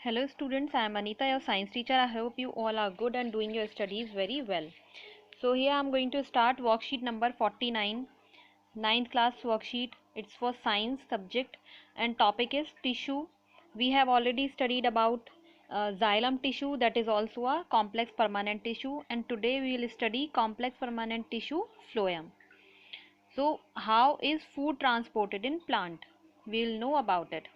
Hello students, I am Anita, your science teacher. I hope you all are good and doing your studies very well. So here I am going to start worksheet number 49, ninth class worksheet. It's for science subject and topic is tissue. We have already studied about xylem tissue, that is also a complex permanent tissue, and today we will study complex permanent tissue phloem. So how is food transported in plant? We will know about it.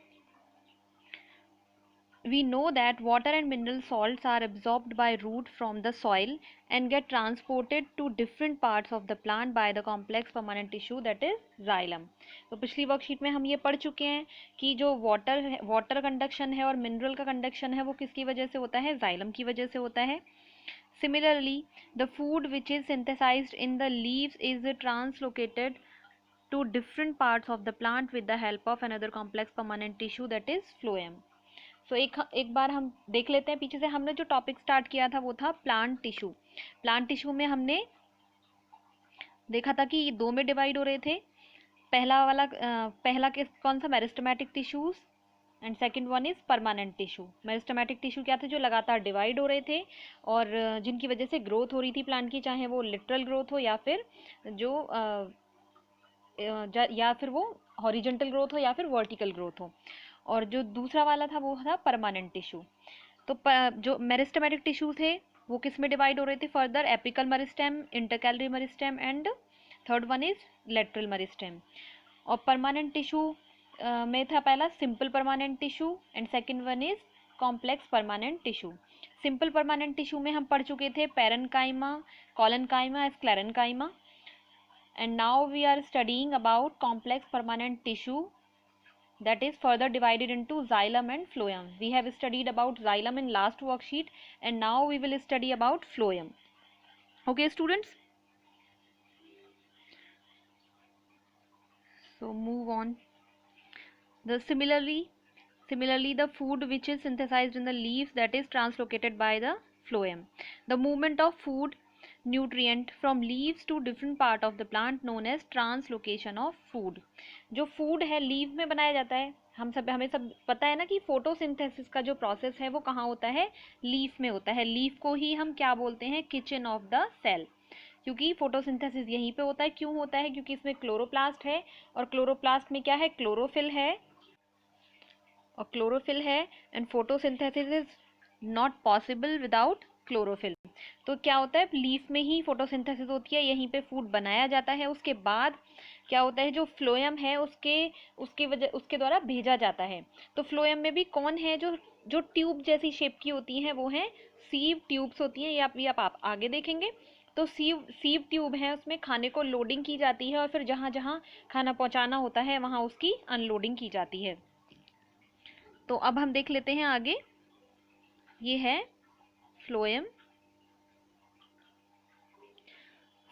We know that water and mineral salts are absorbed by root from the soil and get transported to different parts of the plant by the complex permanent tissue, that is xylem. तो पिछली worksheet में हम ये पढ़ चुके हैं कि जो वाटर कंडक्शन है और मिनरल का कंडक्शन है वो किसकी वजह से होता है, xylem की वजह से होता है. Similarly, the food which is synthesized in the leaves is translocated to different parts of the plant with the help of another complex permanent tissue, that is phloem. सो एक बार हम देख लेते हैं पीछे से. हमने जो टॉपिक स्टार्ट किया था वो था प्लांट टिश्यू. प्लांट टिश्यू में हमने देखा था कि ये दो में डिवाइड हो रहे थे. पहला कौन सा, meristematic tissues, and second one is permanent tissue. Meristematic tissue क्या थे, जो लगातार डिवाइड हो रहे थे और जिनकी वजह से ग्रोथ हो रही थी प्लांट की, चाहे वो लिटरल ग्रोथ हो या फिर वो हॉरिजॉन्टल ग्रोथ हो या फिर वर्टिकल ग्रोथ हो. और जो दूसरा वाला था वो था परमानेंट टिश्यू. तो जो मेरिस्टेमेटिक टिश्यू थे वो किस में डिवाइड हो रहे थे further, apical meristem, intercalary meristem and third one is lateral meristem. और परमानेंट टिश्यू में था पहला simple permanent tissue and second one is complex permanent tissue. Simple permanent tissue में हम पढ़ चुके थे parenchyma, collenchyma, sclerenchyma. And now we are studying about complex permanent tissue, that is further divided into xylem and phloem. We have studied about xylem in last worksheet and now we will study about phloem. Okay students, so move on. Similarly the food which is synthesized in the leaves, that is translocated by the phloem. The movement of food nutrient from leaves to different part of the plant known as translocation of food. जो food है leave में बनाया जाता है. हमें सब पता है ना कि फोटोसिंथेसिस का जो प्रोसेस है वो कहाँ होता है, लीफ में होता है. लीफ को ही हम क्या बोलते हैं, किचन ऑफ द सेल, क्योंकि फोटोसिंथेसिस यहीं पे होता है. क्यों होता है, क्योंकि इसमें क्लोरोप्लास्ट है और क्लोरोप्लास्ट में क्या है, क्लोरोफिल है. और क्लोरोफिल है and photosynthesis is not possible without chlorophyll. तो क्या होता है, लीफ में ही फोटोसिंथेसिस होती है, यहीं पे फूड बनाया जाता है. उसके बाद क्या होता है, जो फ्लोएम है उसके द्वारा भेजा जाता है. तो फ्लोएम में भी कौन है, जो ट्यूब जैसी शेप की होती हैं वो हैं सीव ट्यूब्स होती हैं. ये आप आगे देखेंगे. तो सीव ट्यूब है, उसमें खाने को लोडिंग की जाती है और फिर जहाँ जहाँ खाना पहुँचाना होता है वहाँ उसकी अनलोडिंग की जाती है. तो अब हम देख लेते हैं आगे. ये है phloem.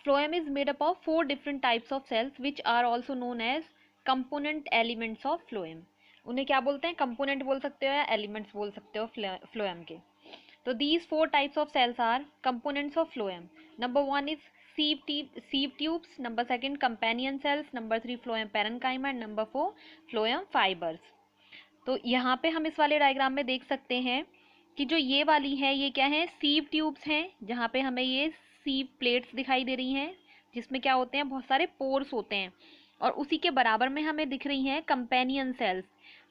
Phloem is made up of 4 different types of cells which are also known as component elements of phloem. उन्हें क्या बोलते हैं, कंपोनेंट बोल सकते हो या एलिमेंट्स बोल सकते हो phloem के. तो these 4 types of cells are components of phloem. Number 1 is sieve tubes, number 2 companion cells, number 3 phloem parenchyma and number 4 phloem fibers. तो यहाँ पे हम इस वाले डायग्राम में देख सकते हैं कि जो ये वाली है ये क्या है, सीव ट्यूब्स हैं, जहाँ पे हमें ये सीव प्लेट्स दिखाई दे रही हैं जिसमें क्या होते हैं, बहुत सारे पोर्स होते हैं. और उसी के बराबर में हमें दिख रही हैं कंपेनियन सेल्स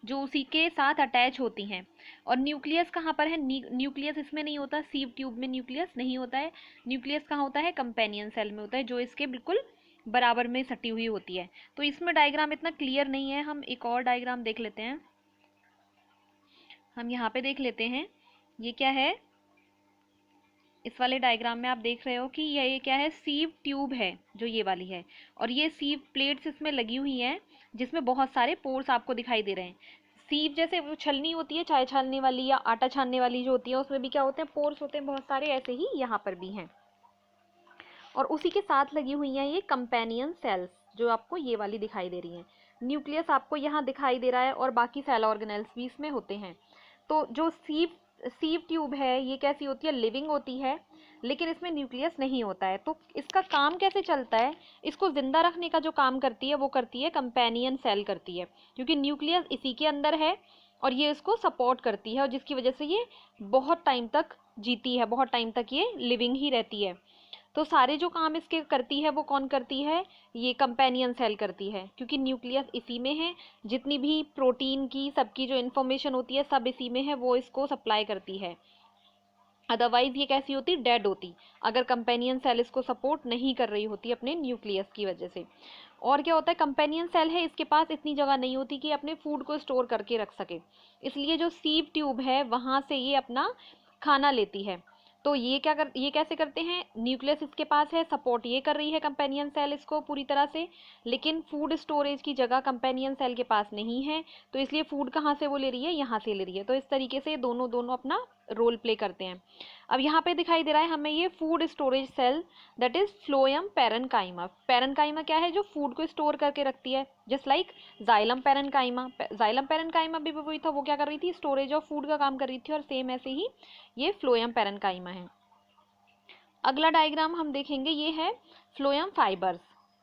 जो उसी के साथ अटैच होती हैं. और न्यूक्लियस कहाँ पर है, न्यूक्लियस इसमें नहीं होता, सीव ट्यूब में न्यूक्लियस नहीं होता है. न्यूक्लियस कहाँ होता है, कंपेनियन सेल में होता है, जो इसके बिल्कुल बराबर में सटी हुई होती है. तो इसमें डायग्राम इतना क्लियर नहीं है, हम एक और डायग्राम देख लेते हैं. हम यहाँ पे देख लेते हैं, ये क्या है, इस वाले डायग्राम में आप देख रहे हो कि ये क्या है, सीव ट्यूब है जो ये वाली है. और ये सीव प्लेट्स इसमें लगी हुई हैं जिसमें बहुत सारे पोर्स आपको दिखाई दे रहे हैं. सीव जैसे वो छलनी होती है, चाय छानने वाली या आटा छानने वाली जो होती है, उसमें भी क्या होते हैं, पोर्स होते हैं बहुत सारे, ऐसे ही यहाँ पर भी हैं. और उसी के साथ लगी हुई हैं ये कंपेनियन सेल्स जो आपको ये वाली दिखाई दे रही हैं. न्यूक्लियस आपको यहाँ दिखाई दे रहा है और बाकी सेल ऑर्गेनेल्स भी इसमें होते हैं. तो जो सीव ट्यूब है ये कैसी होती है, लिविंग होती है, लेकिन इसमें न्यूक्लियस नहीं होता है. तो इसका काम कैसे चलता है, इसको जिंदा रखने का जो काम करती है वो करती है कंपेनियन सेल करती है, क्योंकि न्यूक्लियस इसी के अंदर है और ये इसको सपोर्ट करती है और जिसकी वजह से ये बहुत टाइम तक जीती है, बहुत टाइम तक ये लिविंग ही रहती है। तो सारे जो काम इसके करती है वो कौन करती है, ये कंपेनियन सेल करती है, क्योंकि न्यूक्लियस इसी में है, जितनी भी प्रोटीन की सबकी जो इन्फॉर्मेशन होती है सब इसी में है, वो इसको सप्लाई करती है। अदरवाइज ये कैसी होती, डेड होती, अगर कंपेनियन सेल इसको सपोर्ट नहीं कर रही होती अपने न्यूक्लियस की वजह से। और क्या होता है, कंपेनियन सेल है, इसके पास इतनी जगह नहीं होती कि अपने फूड को स्टोर करके रख सके, इसलिए जो सीव ट्यूब है वहां से ये अपना खाना लेती है। तो ये कैसे करते हैं, न्यूक्लियस इसके पास है, सपोर्ट ये कर रही है कंपेनियन सेल इसको पूरी तरह से, लेकिन फूड स्टोरेज की जगह कंपेनियन सेल के पास नहीं है, तो इसलिए फूड कहाँ से वो ले रही है, यहाँ से ले रही है। तो इस तरीके से दोनों दोनों अपना रोल प्ले करते हैं। अब यहाँ पे दिखाई दे रहा है हमें ये food storage cell, that is phloem parenchyma. Parenchyma क्या है, जो फूड को स्टोर करके रखती है, just like xylem parenchyma. Xylem parenchyma भी वही था, वो क्या कर रही थी, स्टोरेज ऑफ फूड का काम कर रही थी, और सेम ऐसे ही ये फ्लोएम पैरेन्काइमा है। अगला डायग्राम हम देखेंगे, ये है phloem fibres,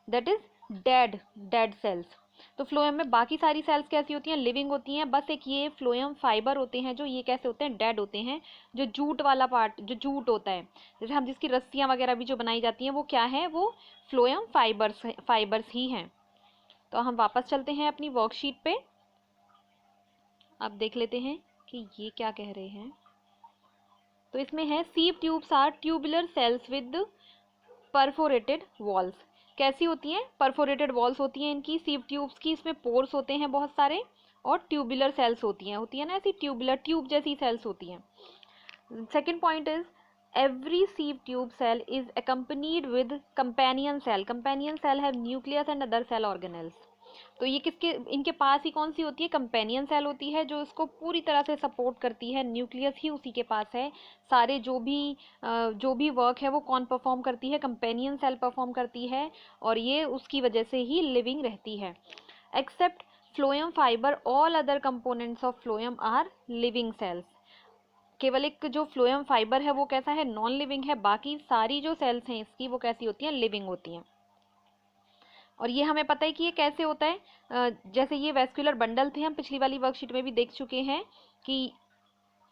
that is dead cells. तो फ्लोएम में बाकी सारी सेल्स कैसी होती हैं, लिविंग होती हैं, बस एक ये फ्लोएम फाइबर होते हैं जो ये कैसे होते हैं, डेड होते हैं। जो जूट वाला पार्ट, जो जूट होता है, जैसे हम जिसकी रस्सियां वगैरह भी जो बनाई जाती हैं, वो क्या है, वो फ्लोएम फाइबर्स ही हैं। तो हम वापस चलते हैं अपनी वर्कशीट पे, अब देख लेते हैं कि ये क्या कह रहे हैं। तो इसमें है sieve tubes are tubular cells with perforated walls. कैसी होती हैं, परफोरेटेड वॉल्स होती हैं इनकी सीव ट्यूब्स की, इसमें पोर्स होते हैं बहुत सारे, और ट्यूबुलर सेल्स होती है ना ऐसी ट्यूबुलर ट्यूब जैसी सेल्स होती हैं। Second point is every sieve tube cell is accompanied with companion cell. Companion cell have nucleus and other cell organelles. तो ये किसके, इनके पास ही कौन सी होती है, कंपेनियन सेल होती है, जो इसको पूरी तरह से सपोर्ट करती है, न्यूक्लियस ही उसी के पास है। सारे जो भी वर्क है वो कौन परफॉर्म करती है, कंपेनियन सेल परफॉर्म करती है, और ये उसकी वजह से ही लिविंग रहती है। Except phloem fibre all other components of phloem are living cells. केवल एक जो फ्लोएम फाइबर है वो कैसा है, नॉन लिविंग है, बाकी सारी जो सेल्स हैं इसकी वो कैसी होती हैं, लिविंग होती हैं। और ये हमें पता है कि ये कैसे होता है, जैसे ये वेस्कुलर बंडल थे, हम पिछली वाली वर्कशीट में भी देख चुके हैं कि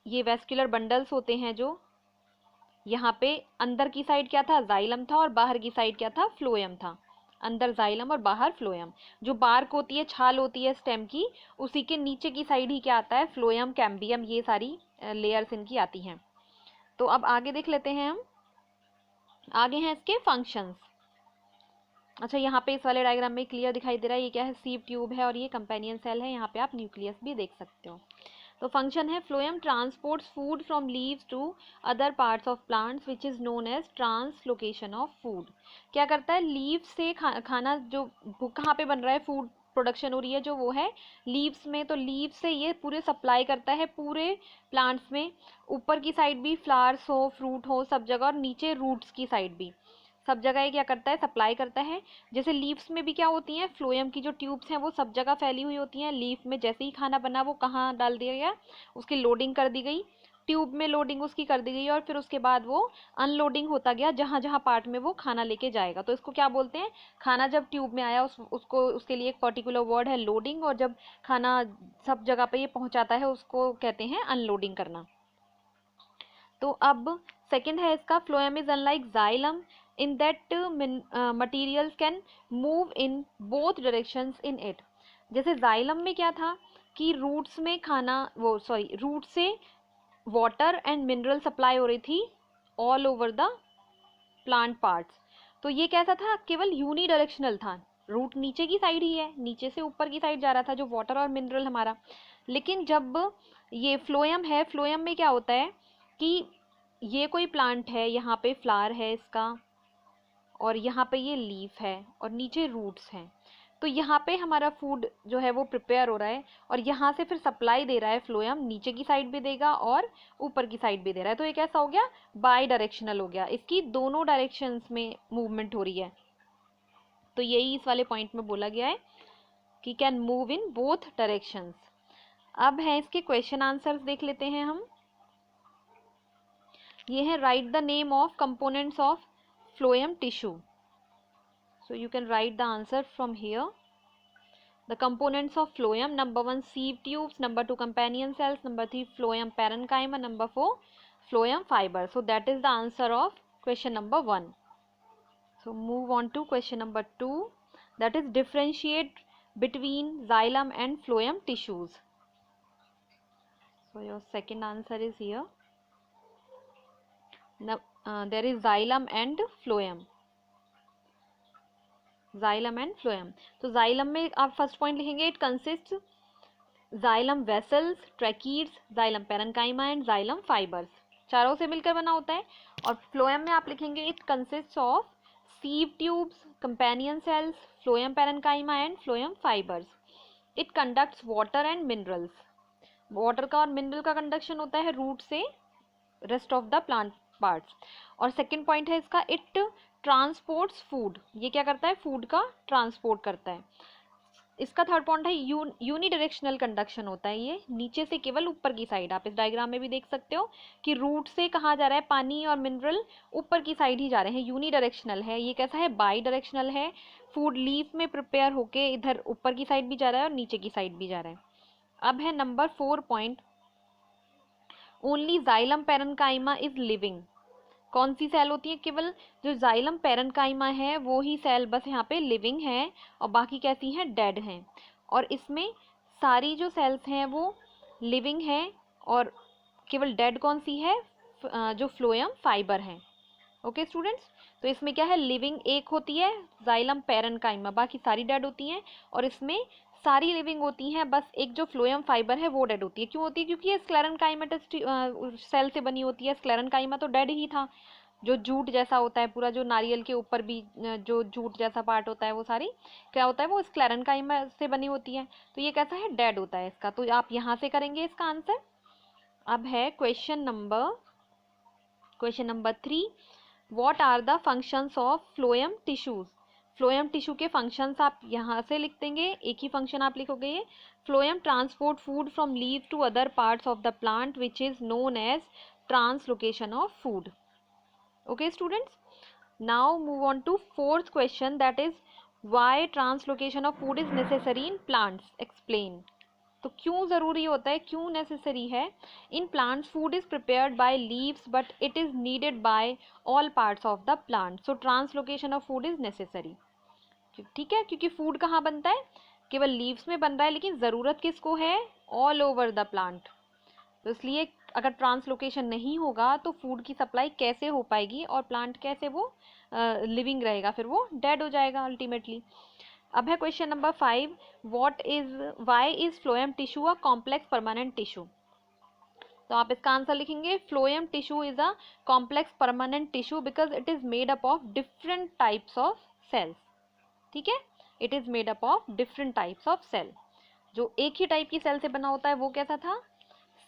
ये वेस्कुलर बंडल्स होते हैं, जो यहाँ पे अंदर की साइड क्या था, जाइलम था, और बाहर की साइड क्या था, फ्लोएम था। अंदर जाइलम और बाहर फ्लोएम। जो बार्क होती है, छाल होती है स्टेम की, उसी के नीचे की साइड ही क्या आता है, फ्लोएम, कैम्बियम, ये सारी लेयर्स इनकी आती हैं। तो अब आगे देख लेते हैं हम, आगे हैं इसके फंक्शंस। अच्छा, यहाँ पे इस वाले डायग्राम में क्लियर दिखाई दे रहा है, ये क्या है, सीव ट्यूब है और ये कंपेनियन सेल है, यहाँ पे आप न्यूक्लियस भी देख सकते हो। तो फंक्शन है, phloem transports food from leaves to other parts of plants which is known as translocation of food. क्या करता है, लीव से खाना जो कहाँ पे बन रहा है, फूड प्रोडक्शन हो रही है जो, वो है लीव्स में, तो लीव से ये पूरे सप्लाई करता है पूरे प्लांट्स में, ऊपर की साइड भी फ्लावर्स हो, फ्रूट हो, सब जगह, और नीचे रूट्स की साइड भी, सब जगह ये क्या करता है, सप्लाई करता है। जैसे लीव्स में भी क्या होती हैं, फ्लोएम की जो ट्यूब्स हैं वो सब जगह फैली हुई होती हैं, लीफ में जैसे ही खाना बना वो कहाँ डाल दिया गया, उसकी लोडिंग कर दी गई, ट्यूब में लोडिंग उसकी कर दी गई, और फिर उसके बाद वो अनलोडिंग होता गया जहाँ जहाँ पार्ट में वो खाना लेके जाएगा। तो इसको क्या बोलते हैं, खाना जब ट्यूब में आया उसको, उसके लिए एक पर्टिकुलर वर्ड है लोडिंग, और जब खाना सब जगह पे ये पहुँचाता है उसको कहते हैं अनलोडिंग करना। तो अब सेकंड है इसका, phloem is unlike xylem in that materials can move in both directions in it. जैसे जाइलम में क्या था कि रूट्स में खाना, वो सॉरी, रूट से वाटर एंड मिनरल सप्लाई हो रही थी all over the plant parts. तो ये कैसा था, केवल यूनी डायरेक्शनल था, रूट नीचे की साइड ही है, नीचे से ऊपर की साइड जा रहा था जो वाटर और मिनरल हमारा। लेकिन जब ये फ्लोएम है, फ्लोएम में क्या होता है कि ये कोई प्लांट है, यहाँ पे फ्लावर है इसका, और यहाँ पे ये लीफ है, और नीचे रूट्स हैं, तो यहाँ पे हमारा फूड जो है वो प्रिपेयर हो रहा है, और यहाँ से फिर सप्लाई दे रहा है फ्लोएम, नीचे की साइड भी देगा और ऊपर की साइड भी दे रहा है। तो ये कैसा हो गया, बाई डायरेक्शनल हो गया, इसकी दोनों डायरेक्शंस में मूवमेंट हो रही है। तो यही इस वाले पॉइंट में बोला गया है कि can move in both directions. अब है इसके क्वेश्चन आंसर्स देख लेते हैं हम। ये है, right the name of components of phloem tissue. So you can write the answer from here. The components of phloem: number 1 sieve tubes, number 2 companion cells, number 3 phloem parenchyma, number 4 phloem fiber. So that is the answer of question number 1. So move on to question number 2, that is differentiate between xylem and phloem tissues. So your second answer is here. Now there is xylem and phloem. Xylem and phloem. तो xylem में आप first point लिखेंगे it consist xylem vessels, tracheids, xylem parenchyma and xylem fibers, चारों से मिलकर बना होता है. और phloem में आप लिखेंगे it consist of sieve tubes, companion cells, phloem parenchyma and phloem fibers. It conducts water and minerals. Water का और मिनरल का कंडक्शन होता है रूट से rest of the plant parts. और सेकेंड पॉइंट है इसका इट ट्रांसपोर्ट्स फूड. ये क्या करता है? फूड का ट्रांसपोर्ट करता है. इसका थर्ड पॉइंट है यूनिडायरेक्शनल कंडक्शन होता है. ये नीचे से केवल ऊपर की साइड. आप इस डायग्राम में भी देख सकते हो कि रूट से कहाँ जा रहा है पानी और मिनरल, ऊपर की साइड ही जा रहे हैं. यूनिडायरेक्शनल है. ये कैसा है? बाई डायरेक्शनल है. फूड लीफ में प्रिपेयर होके इधर ऊपर की साइड भी जा रहा है और नीचे की साइड भी जा रहा है. अब है number 4 point, only xylem parenchyma is living. कौन सी सेल होती है? केवल जो जाइलम पेरेन्काइमा है वो ही सेल बस यहाँ पे लिविंग है और बाकी कैसी हैं? डेड हैं. और इसमें सारी जो सेल्स हैं वो लिविंग हैं और केवल डेड कौन सी है? जो फ्लोएम फाइबर हैं. ओके स्टूडेंट्स, तो इसमें क्या है? लिविंग एक होती है जाइलम पेरेन्काइमा, बाकी सारी डेड होती हैं. और इसमें सारी लिविंग होती हैं, बस एक जो फ्लोएम फाइबर है वो डेड होती है. क्यों होती है? क्योंकि ये स्क्लेरेन्काइमेटस सेल से बनी होती है. स्क्लेरेन्काइमा तो डेड ही था, जो जूट जैसा होता है पूरा, जो नारियल के ऊपर भी जो जूट जैसा पार्ट होता है वो सारी क्या होता है? वो स्क्लेरेन्काइमा से बनी होती है. तो ये कैसा है? डेड होता है इसका. तो आप यहाँ से करेंगे इसका आंसर. अब है question number 3, what are the functions of phloem tissues. Phloem tissue के फंक्शंस आप यहाँ से लिख देंगे. एक ही फंक्शन आप लिखोगे. ये phloem transport food from leaf to other parts of the plant which is known as translocation of food. Okay students, now move on to fourth question, that is why translocation of food is necessary in plants. Explain. तो क्यों ज़रूरी होता है, क्यों necessary है? In plants food is prepared by leaves but it is needed by all parts of the plant. So translocation of food is necessary. ठीक है, क्योंकि फूड कहाँ बनता है? केवल लीव्स में बन रहा है, लेकिन ज़रूरत किसको है? All over the plant. तो इसलिए अगर ट्रांसलोकेशन नहीं होगा तो फूड की सप्लाई कैसे हो पाएगी और प्लांट कैसे वो लिविंग रहेगा? फिर वो डेड हो जाएगा अल्टीमेटली. अब है question number 5, why is phloem tissue a complex permanent tissue. तो आप इसका आंसर लिखेंगे phloem tissue is a complex permanent tissue because it is made up of different types of cells. ठीक है, it is made up of different types of cell. जो एक ही type की cell से बना होता है वो कैसा था?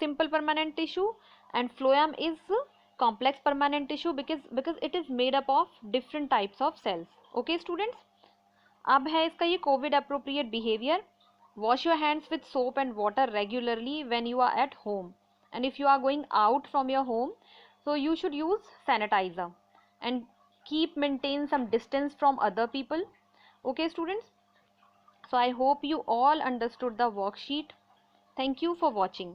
Simple permanent tissue. And phloem is complex permanent tissue because it is made up of different types of cells. Okay students, अब है इसका ये covid appropriate behaviour. Wash your hands with soap and water regularly when you are at home, and if you are going out from your home so you should use sanitizer and keep maintain some distance from other people. Okay students, so I hope you all understood the worksheet. Thank you for watching.